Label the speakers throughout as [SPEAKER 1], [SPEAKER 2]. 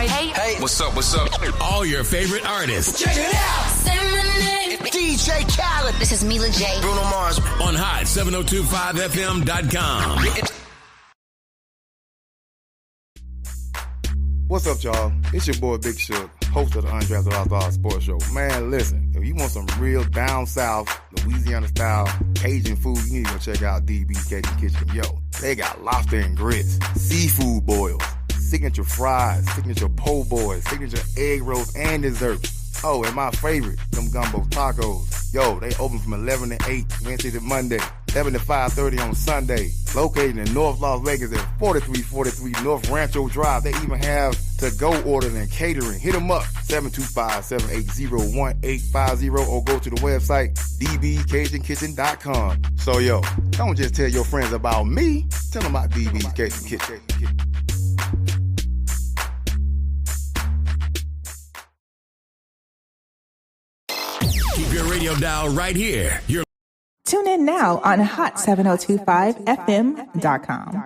[SPEAKER 1] Hey, what's up?
[SPEAKER 2] All your favorite artists.
[SPEAKER 1] Check it out.
[SPEAKER 3] Say my name.
[SPEAKER 1] DJ Khaled.
[SPEAKER 3] This is Mila J.
[SPEAKER 1] Bruno Mars.
[SPEAKER 2] On hot7025fm.com.
[SPEAKER 4] What's up, y'all? It's your boy Big Shook, host of the Undrafted All-Star Sports Show. Man, listen, if you want some real down south, Louisiana-style Cajun food, you need to go check out DB's Cajun Kitchen. Yo, they got lobster and grits, seafood boils, signature fries, signature po' boys, signature egg rolls, and desserts. Oh, and my favorite, them gumbo tacos. Yo, they open from 11 to 8, Wednesday to Monday, 11 to 5:30 on Sunday. Located in North Las Vegas at 4343 North Rancho Drive. They even have to-go orders and catering. Hit them up, 725-780-1850, or go to the website, dbcajunkitchen.com. So, yo, don't just tell your friends about me. Tell them about DB's Cajun Kitchen.
[SPEAKER 2] Keep your radio dial right here.
[SPEAKER 5] Tune in now on hot7025fm.com.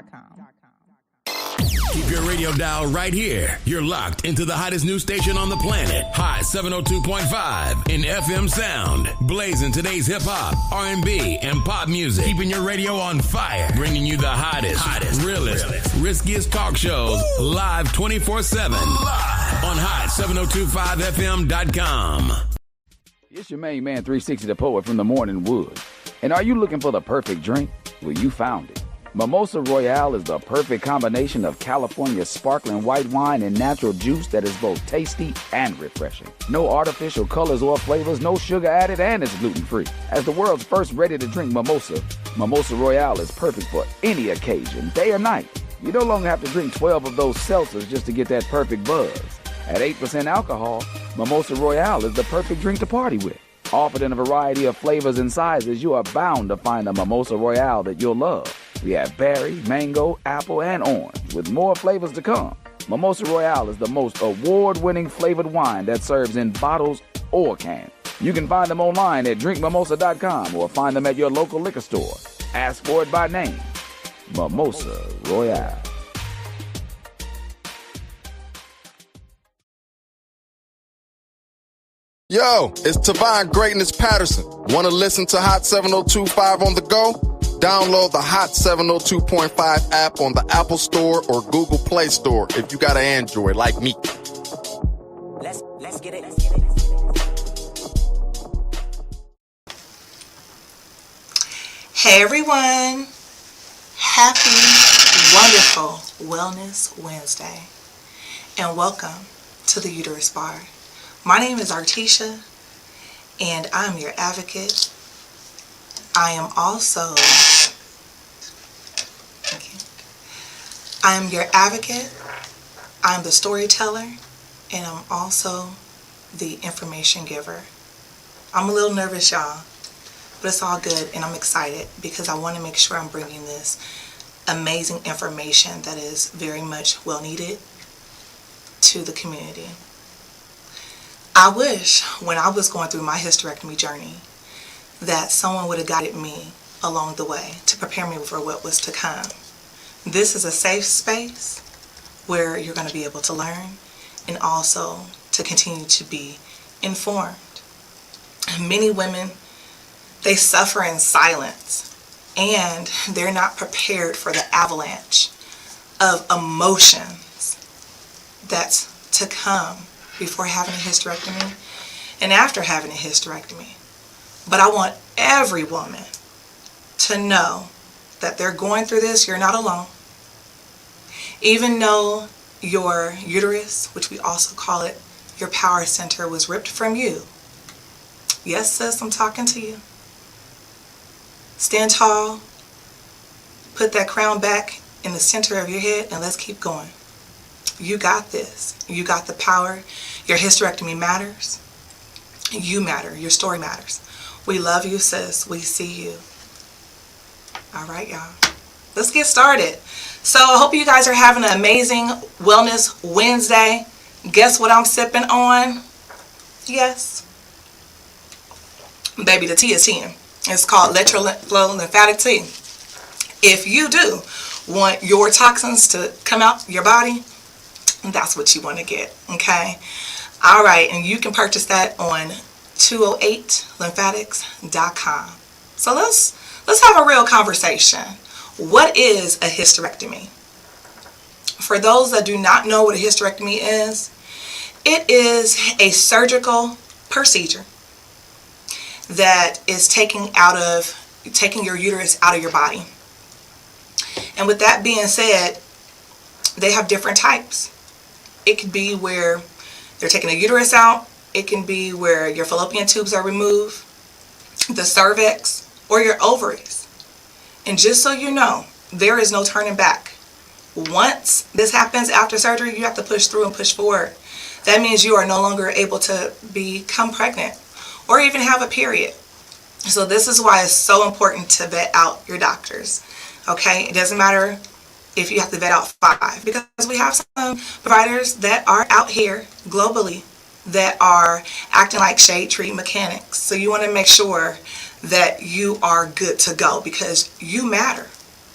[SPEAKER 2] Keep your radio dial right here. You're locked into the hottest news station on the planet. Hot 702.5 in FM sound. Blazing today's hip-hop, R&B, and pop music. Keeping your radio on fire. Bringing you the hottest, realest, riskiest talk shows live 24/7 on hot7025fm.com.
[SPEAKER 6] It's your main man, 360 the Poet from the Morning Wood. And are you looking for the perfect drink? Well, you found it. Mimosa Royale is the perfect combination of California sparkling white wine and natural juice that is both tasty and refreshing. No artificial colors or flavors, no sugar added, and it's gluten-free. As the world's first ready-to-drink mimosa, Mimosa Royale is perfect for any occasion, day or night. You no longer have to drink 12 of those seltzers just to get that perfect buzz. At 8% alcohol, Mimosa Royale is the perfect drink to party with. Offered in a variety of flavors and sizes, you are bound to find a Mimosa Royale that you'll love. We have berry, mango, apple, and orange, with more flavors to come. Mimosa Royale is the most award-winning flavored wine that serves in bottles or cans. You can find them online at drinkmimosa.com or find them at your local liquor store. Ask for it by name. Mimosa Royale.
[SPEAKER 7] Yo, it's Tavon Greatness Patterson. Want to listen to Hot 7025 on the go? Download the Hot 702.5 app on the Apple Store or Google Play Store if you got an Android like me.
[SPEAKER 1] Let's get it.
[SPEAKER 8] Hey everyone. Happy, wonderful Wellness Wednesday. And welcome to the Uterus Bar. My name is Artisha, and I'm your advocate. I am also, I am your advocate, I'm the storyteller, and I'm also the information giver. I'm a little nervous, y'all, but it's all good, and I'm excited because I want to make sure I'm bringing this amazing information that is very much well needed to the community. I wish when I was going through my hysterectomy journey that someone would have guided me along the way to prepare me for what was to come. This is a safe space where you're going to be able to learn and also to continue to be informed. Many women, they suffer in silence and they're not prepared for the avalanche of emotions that's to come before having a hysterectomy and after having a hysterectomy. But I want every woman to know that they're going through this. You're not alone. Even though your uterus, which we also call it, your power center, was ripped from you. Yes, sis, I'm talking to you. Stand tall. Put that crown back in the center of your head and let's keep going. You got this. You got the power. Your hysterectomy matters. You matter. Your story matters. We love you, sis. We see you. All right, y'all. Let's get started. So I hope you guys are having an amazing Wellness Wednesday. Guess what I'm sipping on? Yes. Baby, the tea is tea. It's called Electro-Flow Lymphatic Tea. If you do want your toxins to come out your body, that's what you want to get, okay? All right, and you can purchase that on 208lymphatics.com. So let's have a real conversation. What is a hysterectomy? For those that do not know what a hysterectomy is, it is a surgical procedure that is taking your uterus out of your body. And with that being said, they have different types. It could be where they're taking a uterus out. It can be where your fallopian tubes are removed, the cervix, or your ovaries. And just so you know, there is no turning back. Once this happens after surgery, you have to push through and push forward. That means you are no longer able to become pregnant or even have a period. So this is why it's so important to vet out your doctors. Okay, it doesn't matter if you have to vet out 5, because we have some providers that are out here globally that are acting like shade tree mechanics. So you want to make sure that you are good to go, because you matter.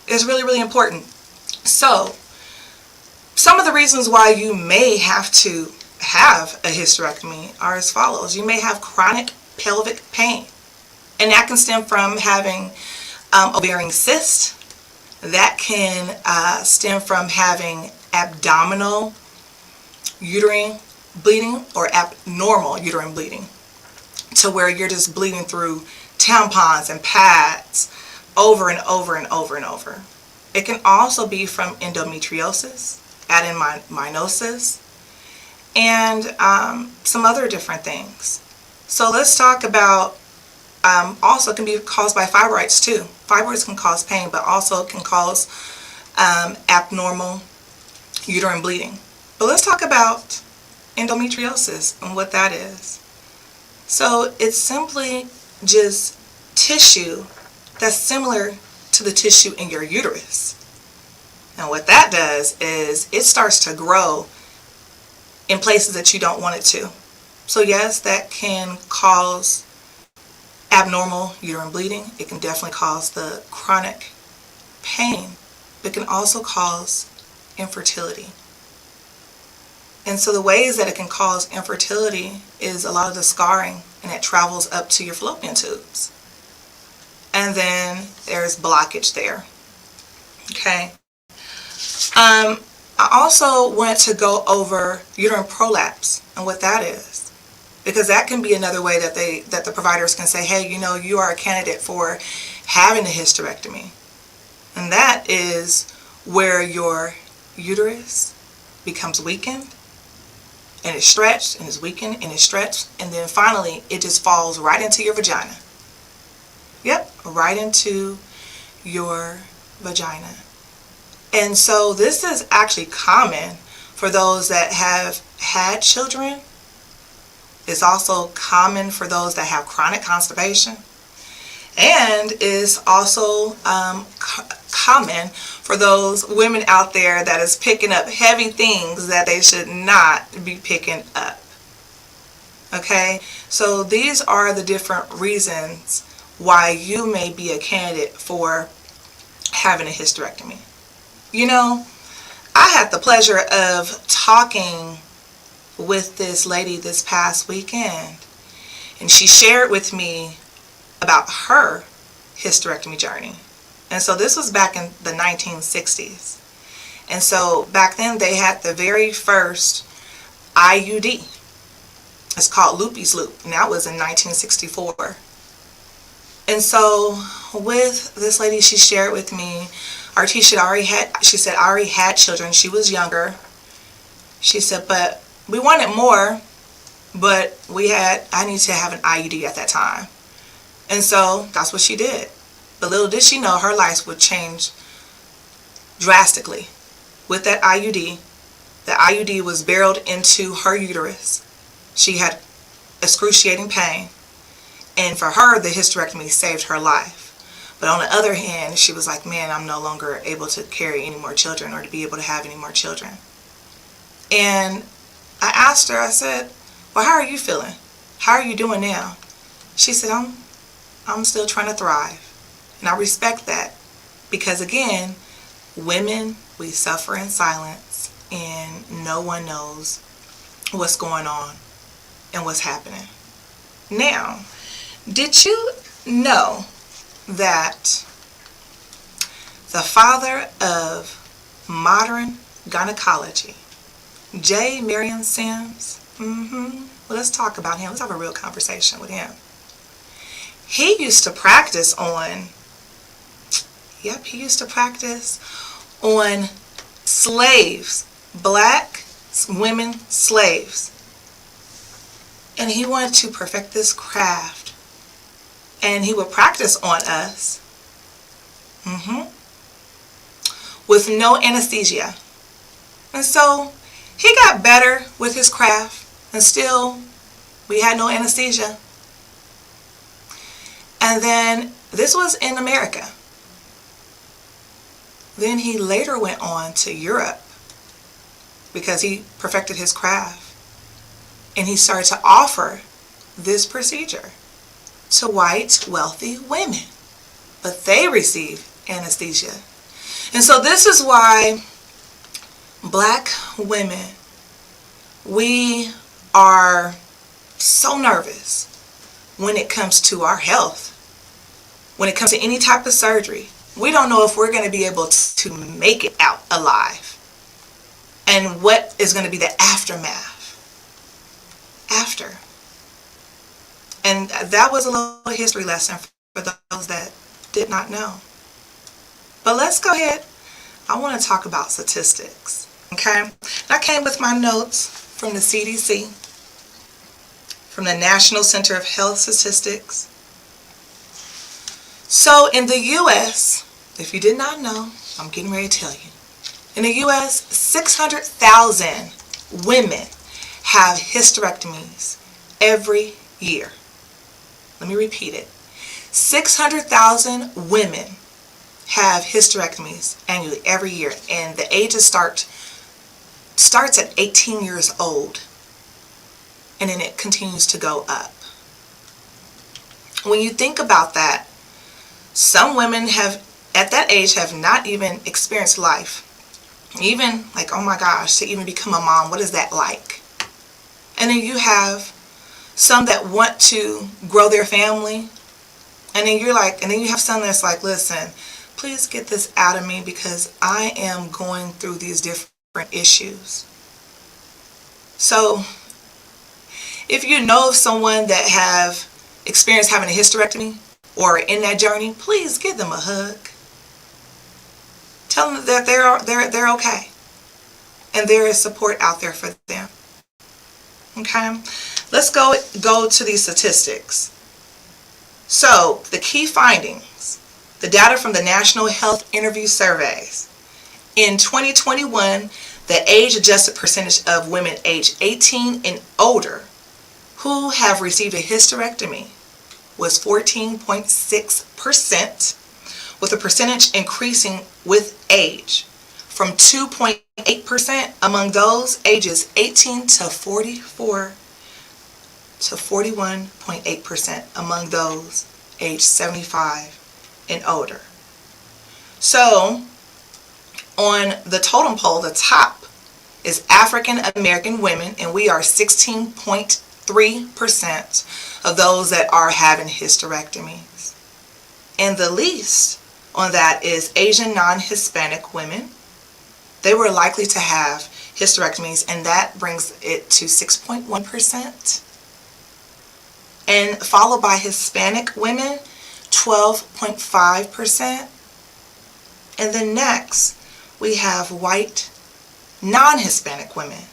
[SPEAKER 8] It's really, really important. So some of the reasons why you may have to have a hysterectomy are as follows. You may have chronic pelvic pain, and that can stem from having ovarian cyst. That can stem from having abdominal uterine bleeding or abnormal uterine bleeding, to where you're just bleeding through tampons and pads over and over and over and over. It can also be from endometriosis, adenomyosis, and some other different things. So let's talk about, also can be caused by fibroids too. Fibroids can cause pain, but also can cause abnormal uterine bleeding. But let's talk about endometriosis and what that is. So it's simply just tissue that's similar to the tissue in your uterus. And what that does is it starts to grow in places that you don't want it to. So yes, that can cause abnormal uterine bleeding. It can definitely cause the chronic pain. It can also cause infertility. And so the ways that it can cause infertility is a lot of the scarring, and it travels up to your fallopian tubes. And then there's blockage there. Okay. I also want to go over uterine prolapse and what that is, because that can be another way that the providers can say, hey, you know, you are a candidate for having a hysterectomy. And that is where your uterus becomes weakened, and it's stretched, and it's weakened, and it's stretched, and then finally it just falls right into your vagina. Yep, right into your vagina. And so this is actually common for those that have had children. It's also common for those that have chronic constipation, and is also common for those women out there that is picking up heavy things that they should not be picking up. Okay, so these are the different reasons why you may be a candidate for having a hysterectomy. You know, I had the pleasure of talking with this lady this past weekend, and she shared with me about her hysterectomy journey. And so this was back in the 1960s. And so back then they had the very first IUD. It's called Loopy's Loop, and that was in 1964. And so with this lady, she shared with me, Artisha she said, I already had children. She was younger. She said, but we wanted more, but I needed to have an IUD at that time. And so that's what she did. But little did she know her life would change drastically. With that IUD, the IUD was buried into her uterus. She had excruciating pain. And for her, the hysterectomy saved her life. But on the other hand, she was like, man, I'm no longer able to carry any more children or to be able to have any more children. And I asked her, I said, well, how are you feeling? How are you doing now? She said, I'm still trying to thrive. And I respect that, because again, women, we suffer in silence. and no one knows what's going on and what's happening. Now, did you know that the father of modern gynecology, J. Marion Sims, well, let's talk about him. Let's have a real conversation with him. He used to practice on, slaves, black women slaves. And he wanted to perfect this craft. And he would practice on us with no anesthesia. And so he got better with his craft, and still we had no anesthesia. And then this was in America. Then he later went on to Europe because he perfected his craft. And he started to offer this procedure to white, wealthy women. But they receive anesthesia. And so this is why black women, we are so nervous when it comes to our health. When it comes to any type of surgery, we don't know if we're going to be able to make it out alive. And what is going to be the aftermath after. And that was a little history lesson for those that did not know. But let's go ahead. I want to talk about statistics. Okay? And I came with my notes from the CDC, from the National Center of Health Statistics. So in the U.S., if you did not know, I'm getting ready to tell you. In the U.S., 600,000 women have hysterectomies every year. Let me repeat it. 600,000 women have hysterectomies annually every year, and the ages starts at 18 years old, and then it continues to go up. When you think about that, some women at that age have not even experienced life. Even like, oh my gosh, to even become a mom, what is that like? And then you have some that want to grow their family, and then you have some that's like, listen, please get this out of me because I am going through these different issues. So if you know of someone that have experienced having a hysterectomy or in that journey, please give them a hug. Tell them that they're okay, and there is support out there for them. Okay, let's go to these statistics. So the key findings, the data from the National Health Interview Surveys. In 2021, the age-adjusted percentage of women aged 18 and older who have received a hysterectomy was 14.6%, with the percentage increasing with age from 2.8% among those ages 18 to 44 to 41.8% among those aged 75 and older. So on the totem pole, the top is African American women, and we are 16.3% of those that are having hysterectomies. And the least on that is Asian non-Hispanic women. They were likely to have hysterectomies, and that brings it to 6.1%. And followed by Hispanic women, 12.5%. And then next, we have white non-Hispanic women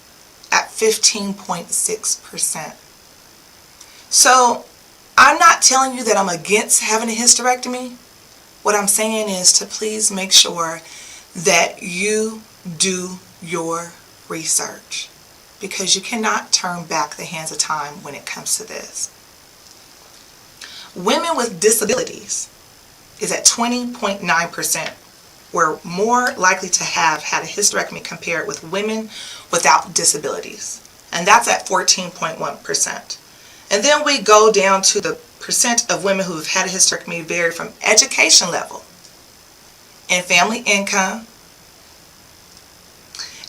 [SPEAKER 8] at 15.6%. So I'm not telling you that I'm against having a hysterectomy. What I'm saying is to please make sure that you do your research, because you cannot turn back the hands of time when it comes to this. Women with disabilities is at 20.9%. We're more likely to have had a hysterectomy compared with women without disabilities. And that's at 14.1%. And then we go down to the percent of women who have had a hysterectomy vary from education level and family income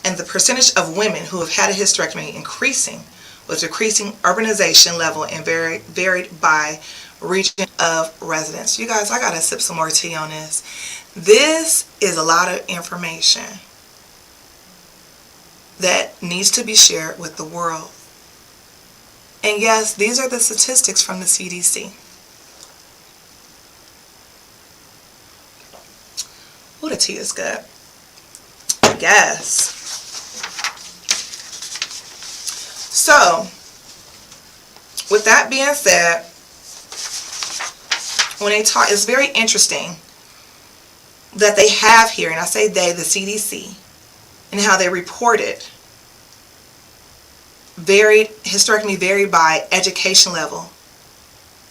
[SPEAKER 8] and the percentage of women who have had a hysterectomy increasing, with decreasing urbanization level and varied by region of residence. You guys, I gotta sip some more tea on this. This is a lot of information that needs to be shared with the world. And yes, these are the statistics from the CDC. Ooh, the tea is good. Yes. So, with that being said, when they talk, it's very interesting that they have here, and I say they, the CDC, and how they report it. Hysterectomy varied by education level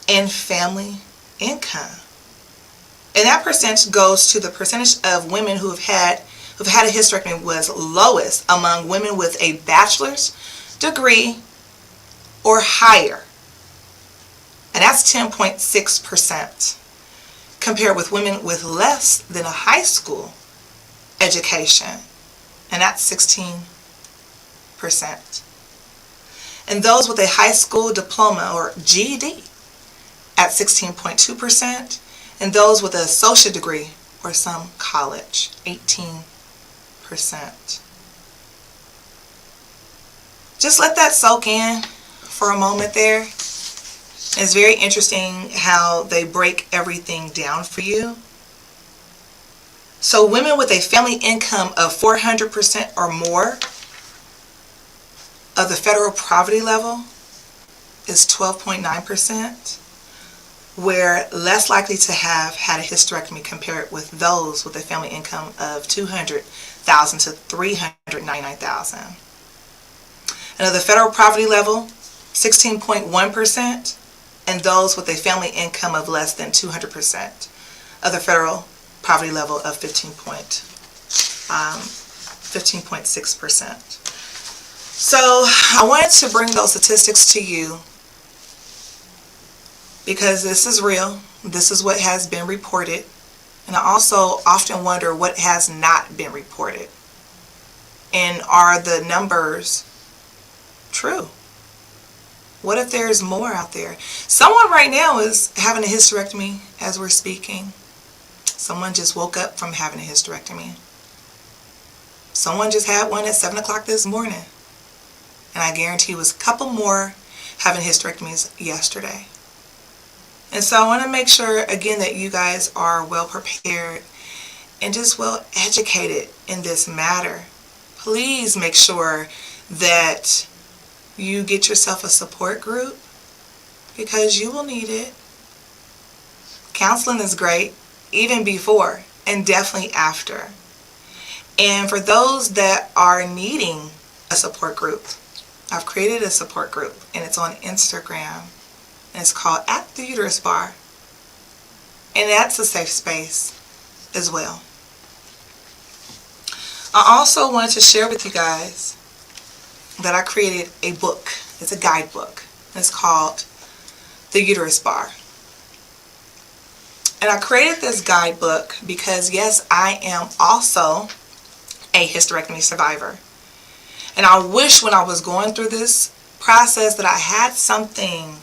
[SPEAKER 8] and family income. And that percentage goes to the percentage of women who've had a hysterectomy was lowest among women with a bachelor's degree or higher. And that's 10.6%, compared with women with less than a high school education, and that's 16%. And those with a high school diploma or GED at 16.2%, and those with an associate degree or some college, 18%. Just let that soak in for a moment there. It's very interesting how they break everything down for you. So women with a family income of 400% or more of the federal poverty level is 12.9%, where less likely to have had a hysterectomy compared with those with a family income of $200,000 to $399,000. And of the federal poverty level, 16.1%, and those with a family income of less than 200% of the federal poverty level of 15.6%. So I wanted to bring those statistics to you because this is real. This is what has been reported. And I also often wonder what has not been reported. And are the numbers true? What if there's more out there? Someone right now is having a hysterectomy as we're speaking. Someone just woke up from having a hysterectomy. Someone just had one at 7 o'clock this morning. And I guarantee it was a couple more having hysterectomies yesterday. And so I want to make sure, again, that you guys are well prepared and just well educated in this matter. Please make sure that you get yourself a support group because you will need it. Counseling is great, even before and definitely after. And for those that are needing a support group, I've created a support group and it's on Instagram and it's called At the Uterus Bar. And that's a safe space as well. I also wanted to share with you guys that I created a book. It's a guidebook. It's called The Uterus Bar. And I created this guidebook because, yes, I am also a hysterectomy survivor. And I wish when I was going through this process that I had something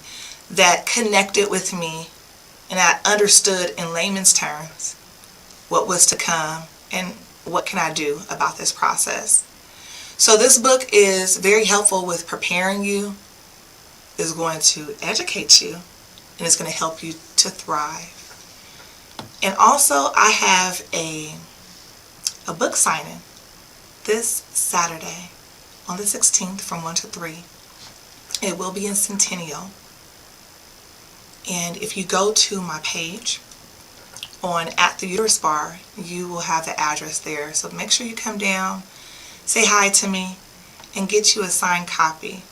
[SPEAKER 8] that connected with me and I understood in layman's terms what was to come and what can I do about this process. So this book is very helpful with preparing you, is going to educate you, and it's going to help you to thrive. And also I have a book signing this Saturday on the 16th from 1 to 3. It will be in Centennial. And if you go to my page on At the Uterus Bar, you will have the address there. So make sure you come down, say hi to me, and get you a signed copy.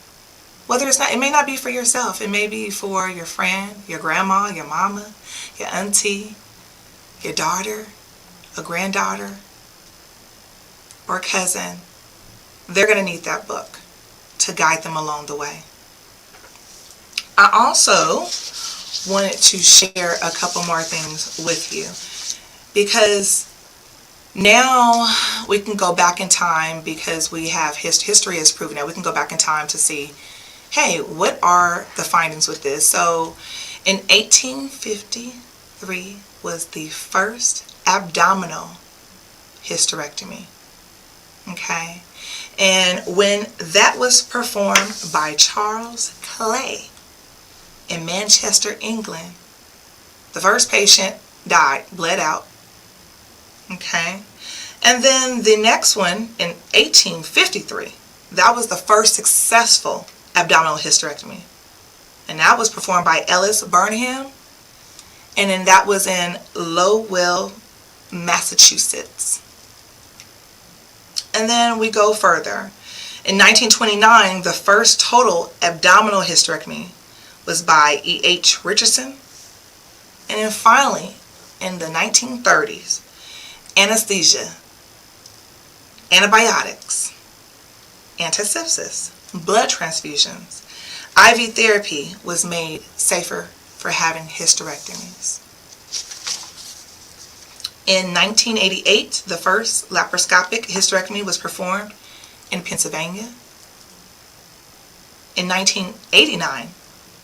[SPEAKER 8] Whether it may not be for yourself. It may be for your friend, your grandma, your mama, your auntie, your daughter, a granddaughter, or a cousin. They're going to need that book to guide them along the way. I also wanted to share a couple more things with you because Now we can go back in time because we have history has proven that we can go back in time to see, hey, what are the findings with this? So in 1853 was the first abdominal hysterectomy. Okay, and when that was performed by Charles Clay in Manchester, England, the first patient died, bled out. Okay, and then the next one in 1853, that was the first successful abdominal hysterectomy, and that was performed by Ellis Burnham, and then that was in Lowell, Massachusetts. And then we go further. In 1929, the first total abdominal hysterectomy was by E.H. Richardson. And then finally, in the 1930s, anesthesia, antibiotics, antisepsis, blood transfusions, IV therapy was made safer for having hysterectomies. In 1988, the first laparoscopic hysterectomy was performed in Pennsylvania. In 1989,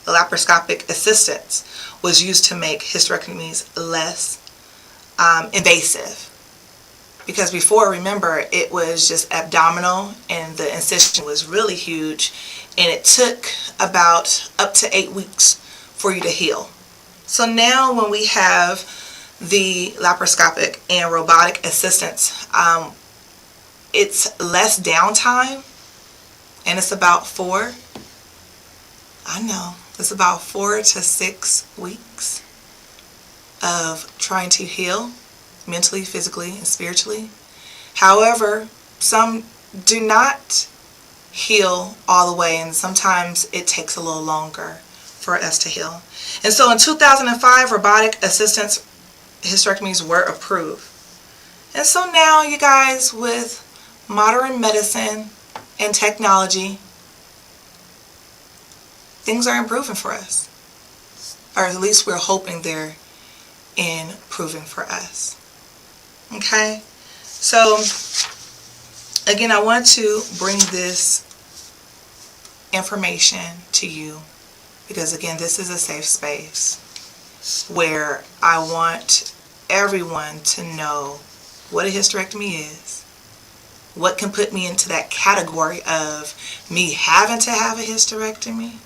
[SPEAKER 8] the laparoscopic assistance was used to make hysterectomies less invasive. Because before, remember, it was just abdominal and the incision was really huge, and it took about up to 8 weeks for you to heal. So now when we have the laparoscopic and robotic assistance, it's less downtime, and it's about it's about 4 to 6 weeks of trying to heal mentally, physically, and spiritually. However, some do not heal all the way, and sometimes it takes a little longer for us to heal. And so in 2005, robotic assistance hysterectomies were approved. And so now, you guys, with modern medicine and technology, things are improving for us. Or at least we're hoping they're improving for us. Okay? So, again, I want to bring this information to you because, again, this is a safe space where I want everyone to know what a hysterectomy is, what can put me into that category of me having to have a hysterectomy,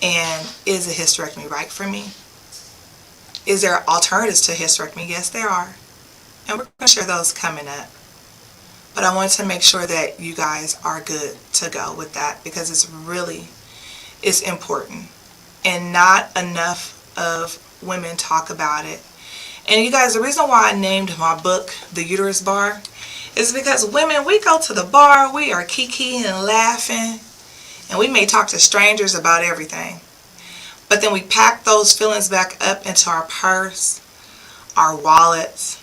[SPEAKER 8] and is a hysterectomy right for me? Is there alternatives to hysterectomy? Yes, there are, and we're going to share those coming up. But I wanted to make sure that you guys are good to go with that because it's important, and not enough of women talk about it. And you guys, the reason why I named my book The Uterus Bar is because women, we go to the bar, we are kikiing and laughing, and we may talk to strangers about everything. But then we pack those feelings back up into our purse, our wallets,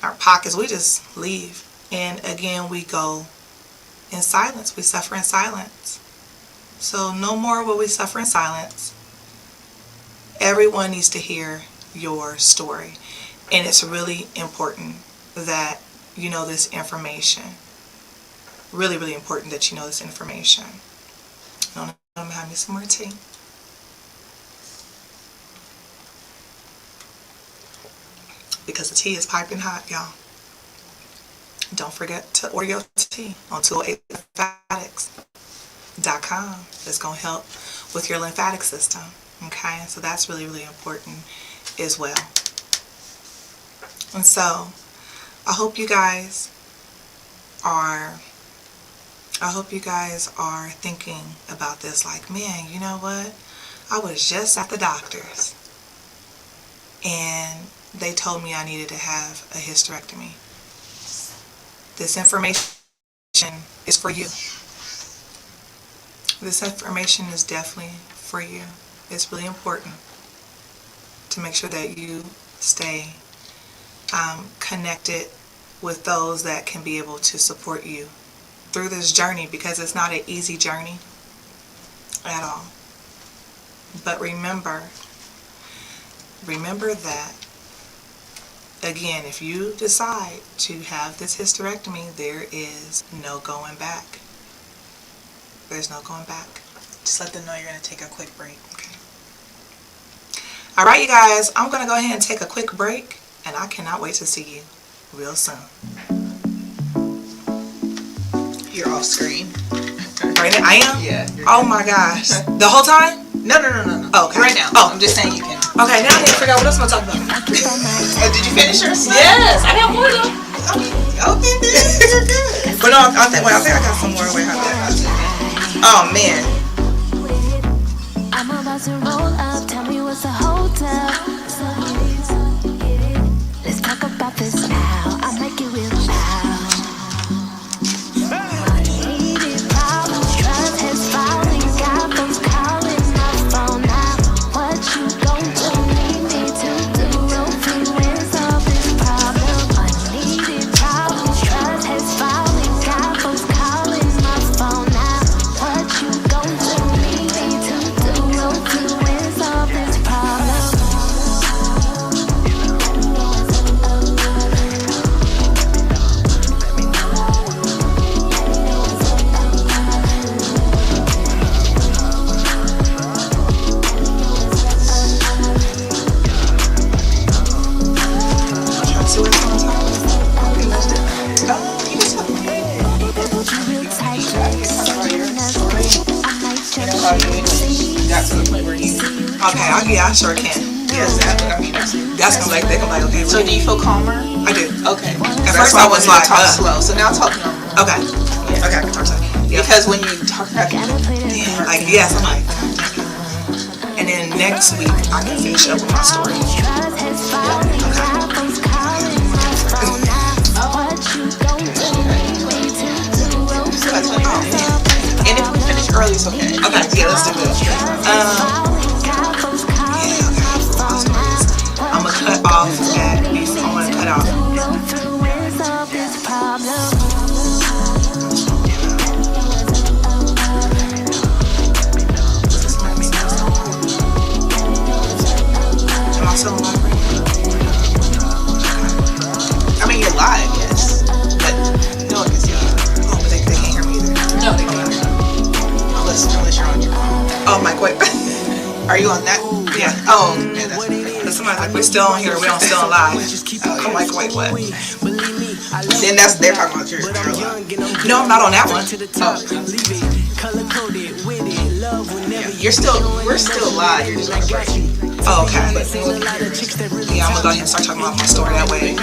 [SPEAKER 8] our pockets. We just leave. And again, we go in silence. We suffer in silence. So no more will we suffer in silence. Everyone needs to hear your story. And it's really important that you know this information. Really, really important that you know this information. I'm going to have me some more tea. Because the tea is piping hot, y'all. Don't forget to order your tea on 208lymphatics.com. It's going to help with your lymphatic system. Okay, so that's really, really important as well. And so, I hope you guys are thinking about this like, man, you know what? I was just at the doctor's and they told me I needed to have a hysterectomy. This information is for you. This information is definitely for you. It's really important to make sure that you stay connected with those that can be able to support you through this journey, because it's not an easy journey at all. But remember that Again, if you decide to have this hysterectomy, there is no going back. There's no going back.
[SPEAKER 9] Just let them know you're going to take a quick break.
[SPEAKER 8] Okay. All right, you guys, I'm going to go ahead and take a quick break, and I cannot wait to see you real soon.
[SPEAKER 9] You're off screen.
[SPEAKER 8] Right now? I am?
[SPEAKER 9] Yeah.
[SPEAKER 8] Oh my gosh. The whole time?
[SPEAKER 9] No.
[SPEAKER 8] Oh, okay.
[SPEAKER 9] Right now.
[SPEAKER 8] Oh.
[SPEAKER 9] I'm just saying you can.
[SPEAKER 8] Okay, now I need to figure out what else I'm going to talk about.
[SPEAKER 9] Did you finish yours?
[SPEAKER 8] Yes, I got more though. Okay, you're good. But no, I think I got some more. Wait, how did I do? Oh man.
[SPEAKER 3] I'm about to roll up. Tell me what's the hold up. Let's talk about this now. I'll make it real loud. Needed problems, trust has fallen. Got folks calling my phone now. What you gon' do? Need me to do? Influence of this problem. Unneeded problems, trust has fallen. Got folks calling my phone now. What you gon' do? Need me to do? Influence of this problem.
[SPEAKER 9] Got to the point where you.
[SPEAKER 8] Okay, I sure can.
[SPEAKER 9] Yes,
[SPEAKER 8] That's gonna like, they're gonna be like, okay.
[SPEAKER 9] So do you feel calmer?
[SPEAKER 8] I do.
[SPEAKER 9] Okay.
[SPEAKER 8] At first I was like,
[SPEAKER 9] talk slow. So now talk normal.
[SPEAKER 8] Okay.
[SPEAKER 9] Yeah.
[SPEAKER 8] Okay, I can talk slow. Yeah.
[SPEAKER 9] Because when you talk rapid,
[SPEAKER 8] Yeah, like, yes, I'm like, and then next week I can finish up with my story.
[SPEAKER 9] and if we finish early, it's okay.
[SPEAKER 8] Okay, yeah, let's do this. I'm gonna cut off at, I'm gonna cut off. Am I still on?
[SPEAKER 9] I mean, you're live, yes, but no one can see you.
[SPEAKER 8] Oh, but they can't hear me either.
[SPEAKER 9] No, they can't. Unless you're on your phone.
[SPEAKER 8] Oh, Mike, wait.
[SPEAKER 9] Are you on that?
[SPEAKER 8] Yeah.
[SPEAKER 9] Oh, yeah, that's okay.
[SPEAKER 8] Somebody's like, we're still on here, we don't still alive. I'm like, wait, what?
[SPEAKER 9] Then they're talking about your live.
[SPEAKER 8] No, I'm not on that one.
[SPEAKER 9] Oh. We're still live. You're just on break.
[SPEAKER 8] Oh, okay. Yeah, I'm gonna go ahead and start talking about my story that way.
[SPEAKER 10] You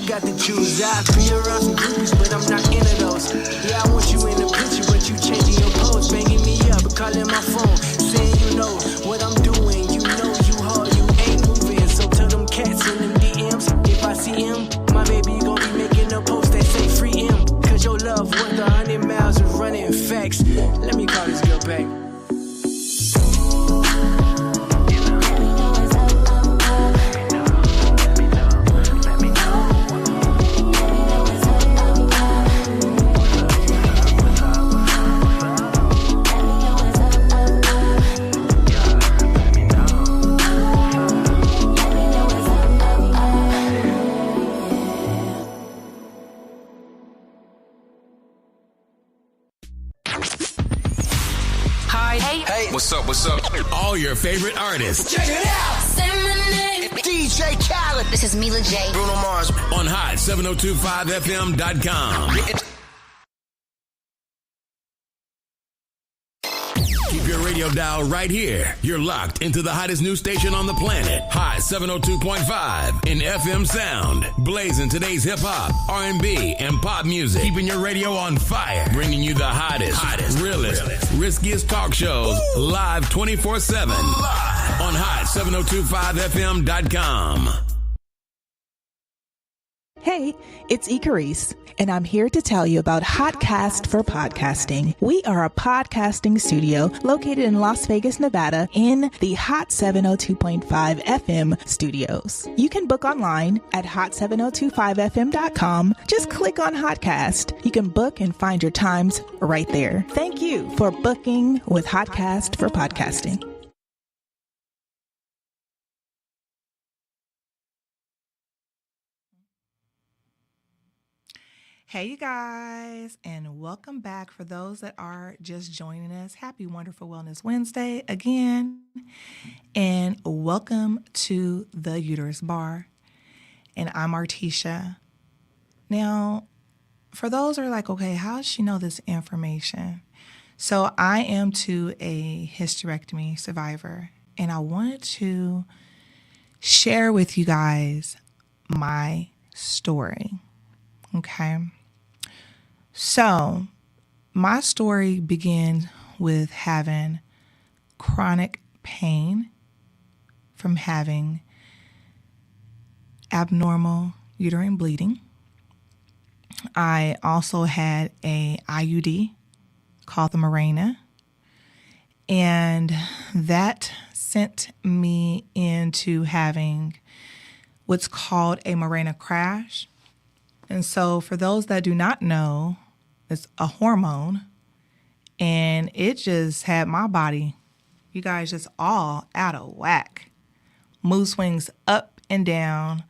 [SPEAKER 10] got the juice. I be around some groupies, but I'm not into those. Yeah, I want you in the picture, but you changing your pose, banging me up, calling my phone, saying you know what I'm doing. You know you hard, you ain't moving. So tell them cats in them DMs, if I see him, my baby gon' be making a post that say free him. Cause your love worth 100 miles of running facts. Let me call this girl back.
[SPEAKER 1] Hey, what's up?
[SPEAKER 2] All your favorite artists
[SPEAKER 1] Check it out.
[SPEAKER 3] Say my name.
[SPEAKER 1] DJ Khaled.
[SPEAKER 3] This is Mila J.
[SPEAKER 1] Bruno Mars.
[SPEAKER 2] on hot7025fm.com. Keep your radio dial right here. You're locked into the hottest news station on the planet. Hot 702.5 in FM sound. Blazing today's hip hop, R&B, and pop music. Keeping your radio on fire. Bringing you the hottest, realest, riskiest talk shows live 24/7 on hot7025fm.com.
[SPEAKER 5] Hey, it's Icarus, and I'm here to tell you about Hotcast for Podcasting. We are a podcasting studio located in Las Vegas, Nevada, in the Hot 702.5 FM studios. You can book online at hot7025fm.com. Just click on Hotcast. You can book and find your times right there. Thank you for booking with Hotcast for Podcasting.
[SPEAKER 8] Hey, you guys, and welcome back. For those that are just joining us, happy Wonderful Wellness Wednesday again, and welcome to the Uterus Bar. And I'm Artisha. Now, for those who are like, okay, how does she know this information? So I am to a hysterectomy survivor, and I wanted to share with you guys my story. Okay. So my story began with having chronic pain from having abnormal uterine bleeding. I also had a IUD called the Mirena, and that sent me into having what's called a Mirena crash. And so for those that do not know, it's a hormone, and it just had my body, you guys, just all out of whack. Mood swings up and down,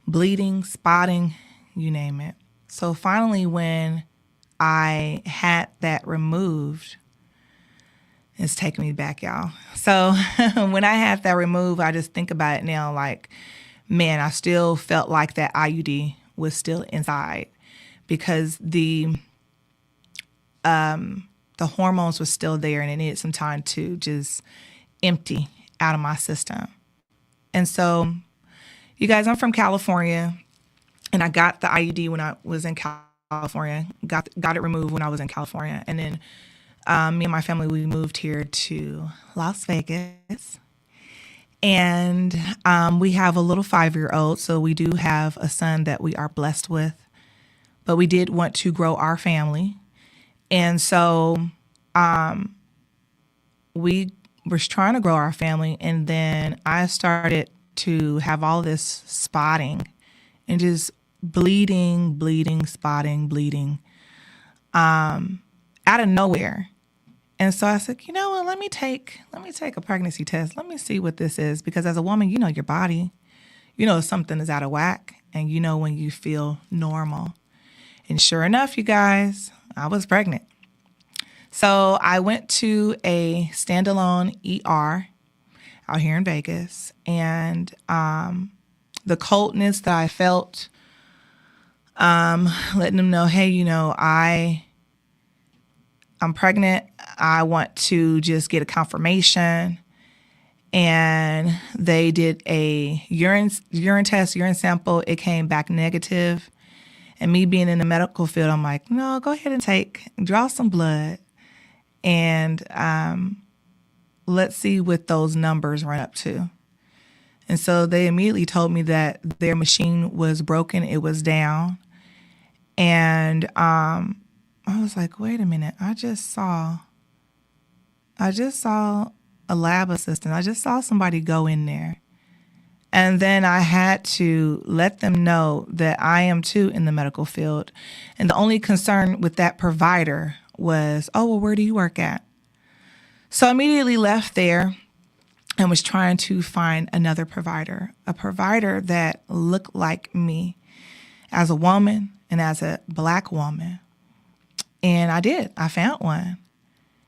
[SPEAKER 8] bleeding, spotting, you name it. So finally, when I had that removed, it's taking me back, y'all. So when I had that removed, I just think about it now like, man, I still felt like that IUD was still inside because the hormones were still there, and it needed some time to just empty out of my system. And so, you guys, I'm from California, and I got the IUD when I was in California, got it removed when I was in California. And then me and my family, we moved here to Las Vegas. And we have a little 5-year-old, so we do have a son that we are blessed with. But we did want to grow our family. And so we were trying to grow our family, and then I started to have all this spotting and just bleeding, spotting, bleeding out of nowhere. And so I said, you know what, let me take a pregnancy test. Let me see what this is, because as a woman, you know your body. You know if something is out of whack, and you know when you feel normal. And sure enough, you guys, I was pregnant. So I went to a standalone ER out here in Vegas, and the coldness that I felt, letting them know, hey, you know, I'm pregnant. I want to just get a confirmation. And they did a urine test, urine sample. It came back negative. And me being in the medical field, I'm like, no, go ahead and draw some blood. And let's see what those numbers run up to. And so they immediately told me that their machine was broken. It was down. And I was like, wait a minute. I just saw a lab assistant. I just saw somebody go in there. And then I had to let them know that I am too in the medical field. And the only concern with that provider was, oh, well, where do you work at? So I immediately left there and was trying to find another provider, a provider that looked like me as a woman and as a Black woman. And I did. I found one.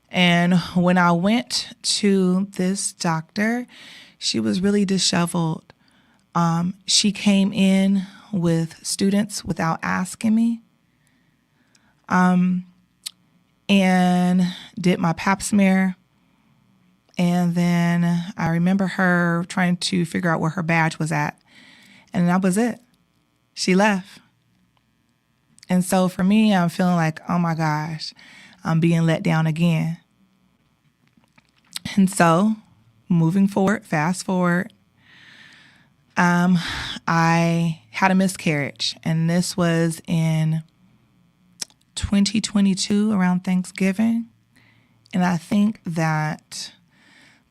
[SPEAKER 8] And when I went to this doctor, she was really disheveled. She came in with students without asking me, and did my pap smear. And then I remember her trying to figure out where her badge was at. And that was it. She left. And so for me, I'm feeling like, oh my gosh, I'm being let down again. And so moving forward, fast forward, I had a miscarriage, and this was in 2022 around Thanksgiving. And I think that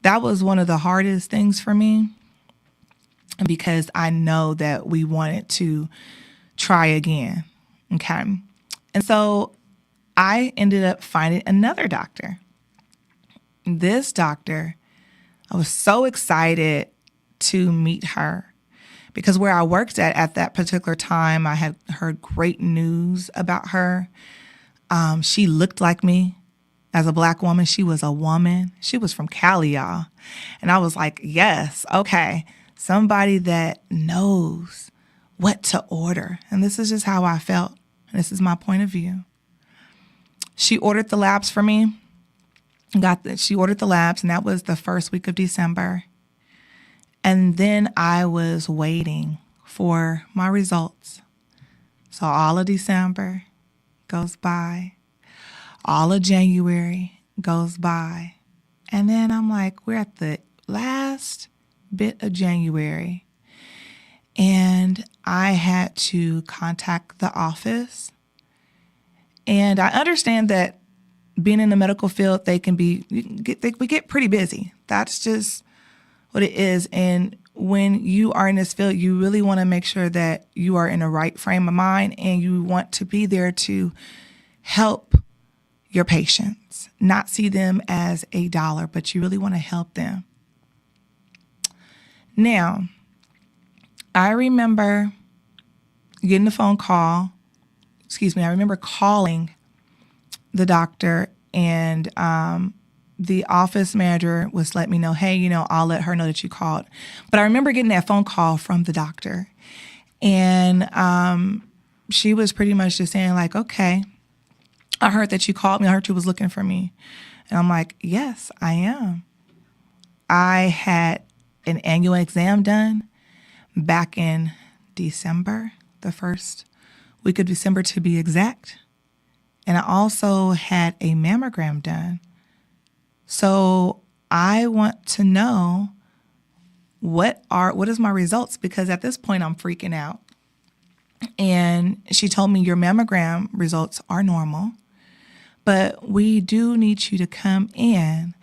[SPEAKER 8] was one of the hardest things for me, because I know that we wanted to try again. Okay. And so I ended up finding another doctor. This doctor, I was so excited to meet her, because where I worked at that particular time, I had heard great news about her. She looked like me as a Black woman. She was a woman. She was from Cali, y'all. And I was like, yes, okay, somebody that knows what to order. And this is just how I felt. And this is my point of view. She ordered the labs for me. She ordered the labs, and that was the first week of December. And then I was waiting for my results. So all of December goes by. All of January goes by. And then I'm like, we're at the last bit of January. And I had to contact the office. And I understand that being in the medical field, we get pretty busy. That's just what it is. And when you are in this field, you really want to make sure that you are in the right frame of mind, and you want to be there to help your patients, not see them as a dollar, but you really want to help them. Now, I remember getting a phone call. I remember calling the doctor, and the office manager was letting me know, hey, I'll let her know that you called. But I remember getting that phone call from the doctor, and she was pretty much just saying like, okay, I heard that you called me. I heard you was looking for me. And I'm like, yes, I am. I had an annual exam done back in December, the first week of December to be exact. And I also had a mammogram done. So I want to know what is my results, because at this point I'm freaking out. And she told me your mammogram results are normal, but we do need you to come in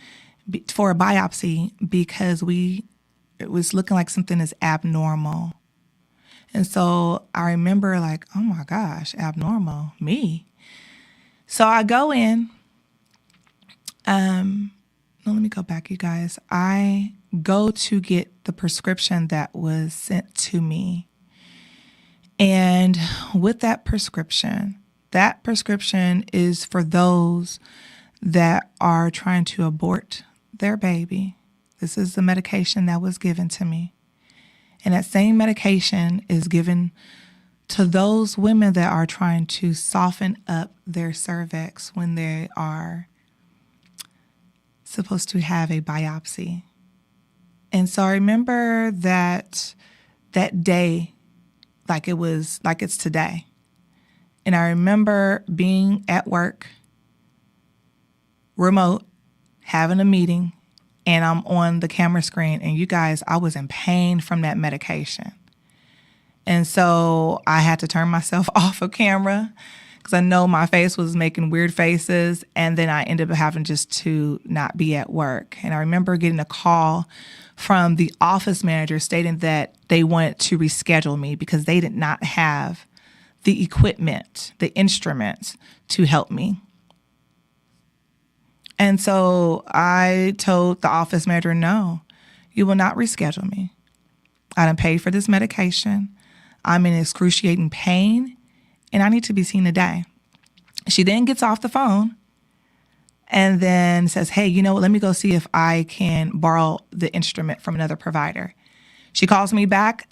[SPEAKER 8] for a biopsy because it was looking like something is abnormal. And so I remember like, oh my gosh, abnormal, me. So I go in. Let me go back, you guys. I go to get the prescription that was sent to me. And with that prescription is for those that are trying to abort their baby. This is the medication that was given to me. And that same medication is given to those women that are trying to soften up their cervix when they are supposed to have a biopsy. And so I remember that day like it's today. And I remember being at work, remote, having a meeting, and I'm on the camera screen. And you guys, I was in pain from that medication. And so I had to turn myself off of camera because I know my face was making weird faces. And then I ended up having just to not be at work. And I remember getting a call from the office manager stating that they wanted to reschedule me because they did not have the equipment, the instruments to help me. And so I told the office manager, no, you will not reschedule me. I done paid for this medication. I'm in excruciating pain, and I need to be seen today. She then gets off the phone and then says, hey, let me go see if I can borrow the instrument from another provider. She calls me back.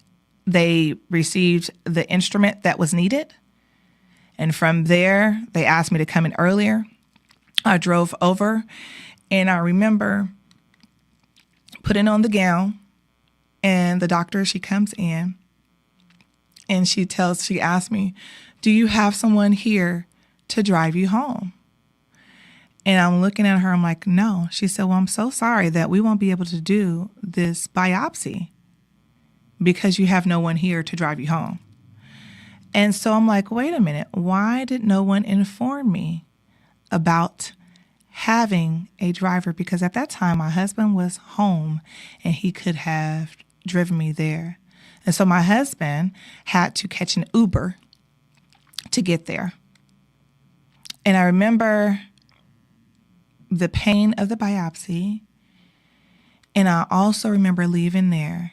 [SPEAKER 8] They received the instrument that was needed. And from there, they asked me to come in earlier. I drove over, and I remember putting on the gown, and the doctor, she comes in, and she asked me, do you have someone here to drive you home? And I'm looking at her, I'm like, no. She said, well, I'm so sorry that we won't be able to do this biopsy because you have no one here to drive you home. And so I'm like, wait a minute, why did no one inform me about having a driver? Because at that time, my husband was home and he could have driven me there. And so my husband had to catch an Uber to get there. And I remember the pain of the biopsy. And I also remember leaving there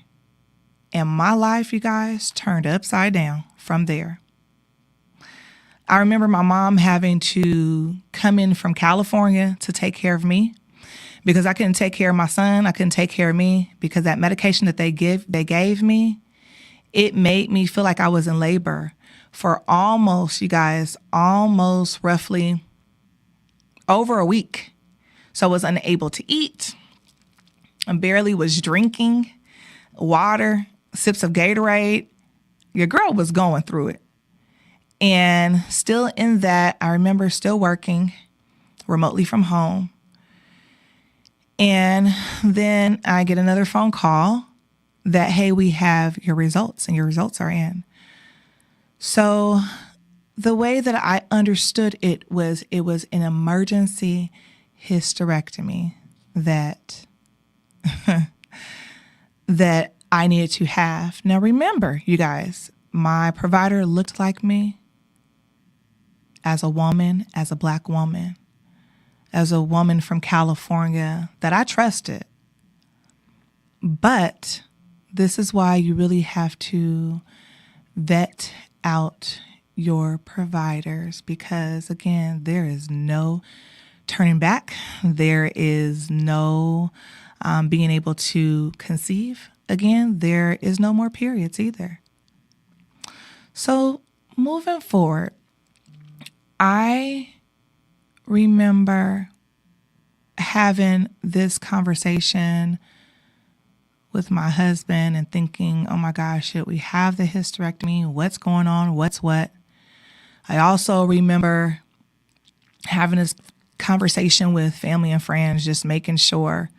[SPEAKER 8] And my life, you guys, turned upside down from there. I remember my mom having to come in from California to take care of me because I couldn't take care of my son. I couldn't take care of me because that medication that they gave me, it made me feel like I was in labor for almost roughly over a week. So I was unable to eat. I barely was drinking water, sips of Gatorade. Your girl was going through it. And still in that, I remember still working remotely from home. And then I get another phone call that, hey, we have your results and your results are in. So the way that I understood it was an emergency hysterectomy that that I needed to have. Now remember, you guys, my provider looked like me as a woman, as a Black woman, as a woman from California that I trusted. But this is why you really have to vet out your providers because, again, there is no turning back. There is no being able to conceive. Again, there is no more periods either. So moving forward, I remember having this conversation with my husband and thinking, oh my gosh, should we have the hysterectomy? What's going on? What's what? I also remember having this conversation with family and friends, just making sure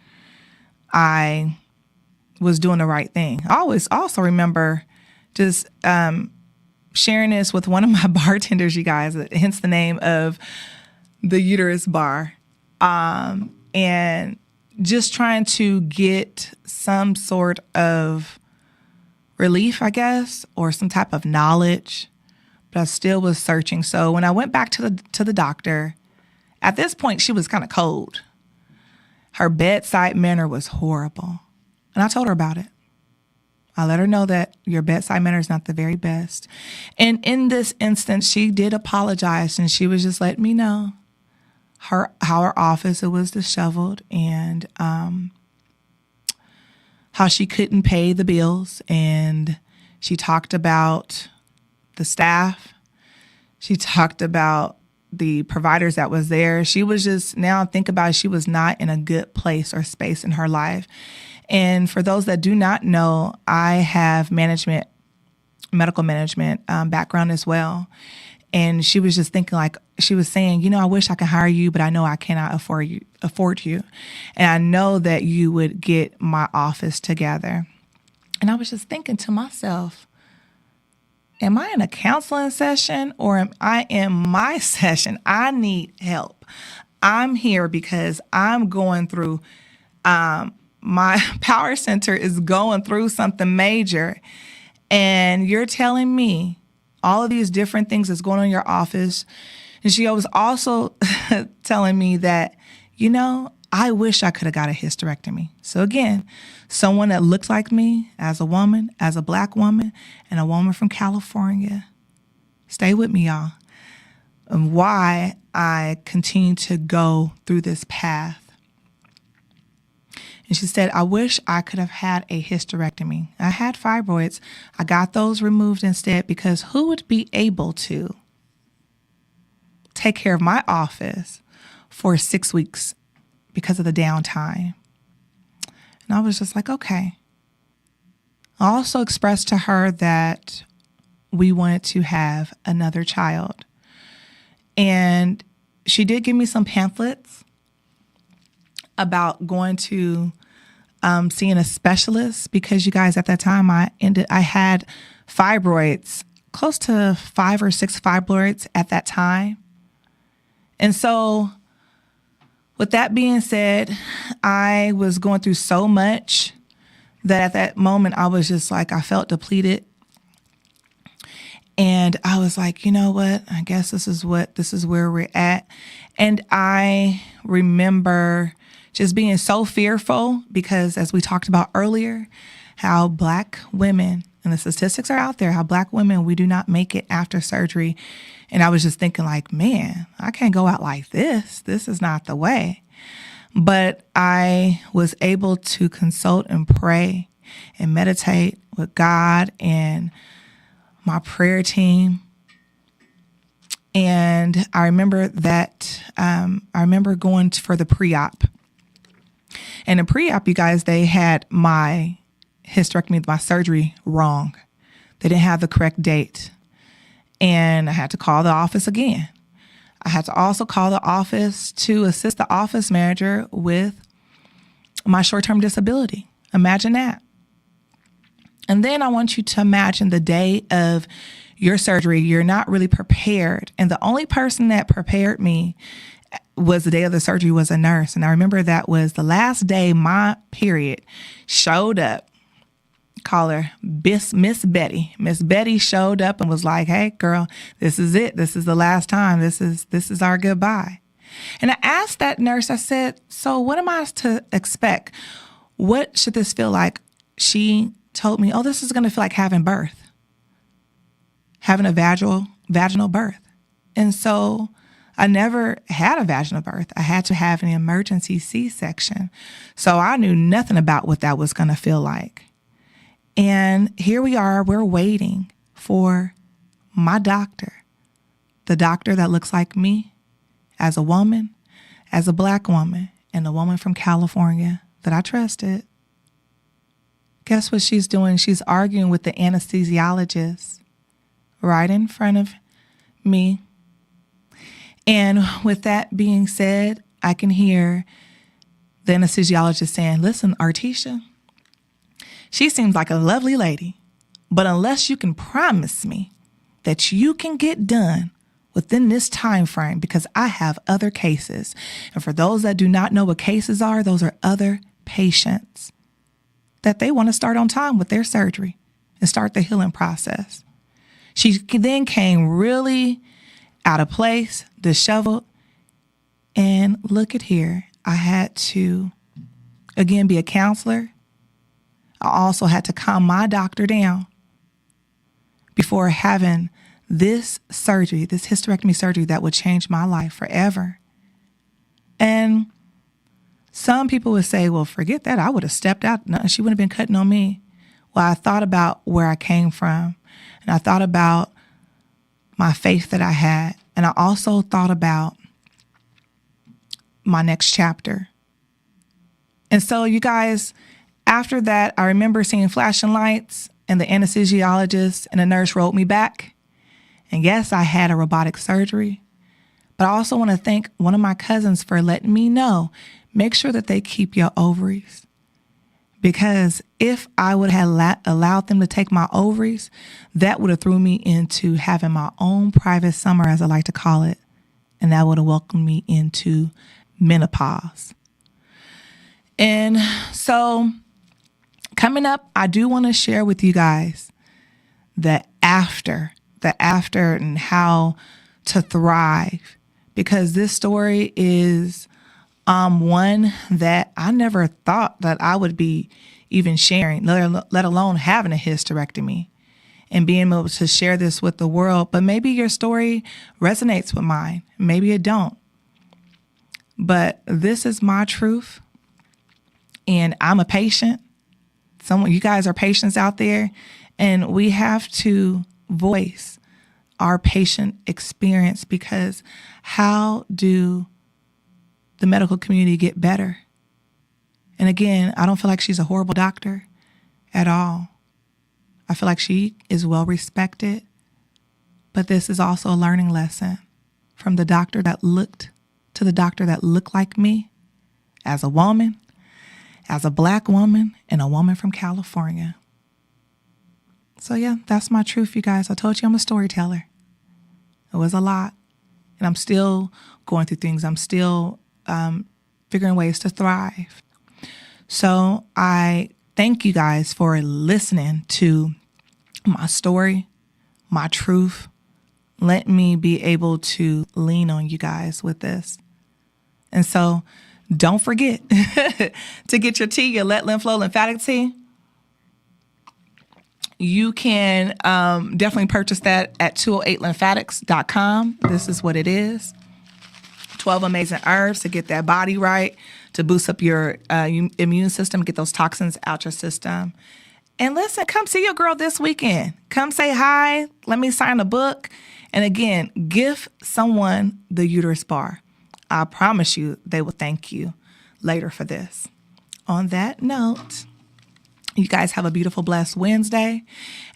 [SPEAKER 8] I was doing the right thing. I always also remember just sharing this with one of my bartenders, you guys, hence the name of the Uterus Bar, and just trying to get some sort of relief, I guess, or some type of knowledge, but I still was searching. So when I went back to the doctor, at this point, she was kind of cold. Her bedside manner was horrible. And I told her about it. I let her know that your bedside manner is not the very best. And in this instance, she did apologize, and she was just letting me know how her office, it was disheveled, and how she couldn't pay the bills. And she talked about the staff. She talked about the providers that was there. She was just, now think about it, she was not in a good place or space in her life. And for those that do not know, I have medical management background as well. And she was just thinking, like, she was saying, I wish I could hire you, but I know I cannot afford you. And I know that you would get my office together. And I was just thinking to myself, am I in a counseling session or am I in my session? I need help. I'm here because I'm going through, my power center is going through something major. And you're telling me all of these different things that's going on in your office. And she was also telling me that, I wish I could have got a hysterectomy. So again, someone that looked like me as a woman, as a Black woman, and a woman from California. Stay with me, y'all. And why I continue to go through this path. And she said, I wish I could have had a hysterectomy. I had fibroids. I got those removed instead because who would be able to take care of my office for 6 weeks because of the downtime? And I was just like, okay. I also expressed to her that we wanted to have another child. And she did give me some pamphlets about going to seeing a specialist because, you guys, at that time I had fibroids, close to 5 or 6 fibroids at that time. And so with that being said, I was going through so much that at that moment I was just like, I felt depleted. And I was like, you know what? I guess this is where we're at. And I remember just being so fearful because, as we talked about earlier, how Black women, and the statistics are out there, how Black women, we do not make it after surgery. And I was just thinking like, man, I can't go out like this. This is not the way. But I was able to consult and pray and meditate with God and my prayer team. And I remember that, I remember going for the pre-op. And the pre-op, you guys, they had my hysterectomy, my surgery wrong. They didn't have the correct date. And I had to call the office again. I had to also call the office to assist the office manager with my short-term disability. Imagine that. And then I want you to imagine the day of your surgery. You're not really prepared. And the only person that prepared me was the day of the surgery was a nurse. And I remember that was the last day my period showed up. Call her Miss Betty. Miss Betty showed up and was like, hey, girl, this is it. This is the last time. This is our goodbye. And I asked that nurse, I said, so what am I to expect? What should this feel like? She told me, oh, this is going to feel like having birth, having a vaginal birth. And so I never had a vaginal birth. I had to have an emergency C-section. So I knew nothing about what that was going to feel like. And here we are, we're waiting for my doctor, the doctor that looks like me as a woman, as a Black woman, and a woman from California that I trusted. Guess what she's doing? She's arguing with the anesthesiologist right in front of me. And with that being said, I can hear the anesthesiologist saying, listen, Artisha, she seems like a lovely lady, but unless you can promise me that you can get done within this time frame, because I have other cases. And for those that do not know what cases are, those are other patients that they want to start on time with their surgery and start the healing process. She then came really out of place, disheveled, and look at here. I had to, again, be a counselor. I also had to calm my doctor down before having this surgery, this hysterectomy surgery that would change my life forever. And some people would say, well, forget that. I would have stepped out. No, she wouldn't have been cutting on me. Well, I thought about where I came from, and I thought about my faith that I had. And I also thought about my next chapter. And so you guys, after that, I remember seeing flashing lights and the anesthesiologist and the nurse rolled me back. And yes, I had a robotic surgery. But I also want to thank one of my cousins for letting me know, make sure that they keep your ovaries. Because if I would have allowed them to take my ovaries, that would have threw me into having my own private summer, as I like to call it. And that would have welcomed me into menopause. And so coming up, I do want to share with you guys the after and how to thrive, because this story is one that I never thought that I would be even sharing, let alone having a hysterectomy and being able to share this with the world. But maybe your story resonates with mine. Maybe it don't. But this is my truth, and I'm a patient. You guys are patients out there, and we have to voice our patient experience, because how do the medical community get better? And again, I don't feel like she's a horrible doctor at all. I feel like she is well respected, but this is also a learning lesson from the doctor that looked to the doctor that looked like me as a woman, as a Black woman, and a woman from California. So yeah, that's my truth, you guys. I told you I'm a storyteller. It was a lot. And I'm still going through things. I'm still figuring ways to thrive. So I thank you guys for listening to my story, my truth. Let me be able to lean on you guys with this. And so don't forget to get your tea, your Let Lymph Flow lymphatic tea.
[SPEAKER 5] You can definitely purchase that at 208lymphatics.com. This is what it is. 12 amazing herbs to get that body right, to boost up your immune system, get those toxins out your system. And listen, come see your girl this weekend. Come say hi. Let me sign a book. And again, give someone the Uterus bar. I promise you they will thank you later for this. On that note, you guys have a beautiful, blessed Wednesday.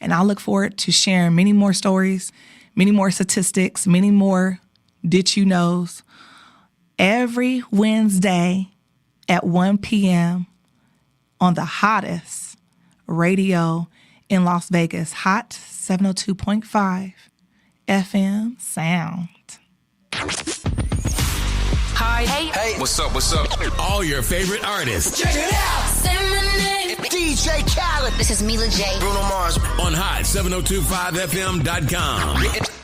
[SPEAKER 5] And I look forward to sharing many more stories, many more statistics, many more did you knows every Wednesday at 1 p.m. on the hottest radio in Las Vegas, Hot 702.5 FM sound.
[SPEAKER 1] Hi. Hey. What's up? What's up?
[SPEAKER 2] All your favorite artists.
[SPEAKER 1] Check it out.
[SPEAKER 3] Say my name.
[SPEAKER 1] DJ Khaled.
[SPEAKER 3] This is Mila J.
[SPEAKER 1] Bruno Mars.
[SPEAKER 2] On Hot 702.5FM.com.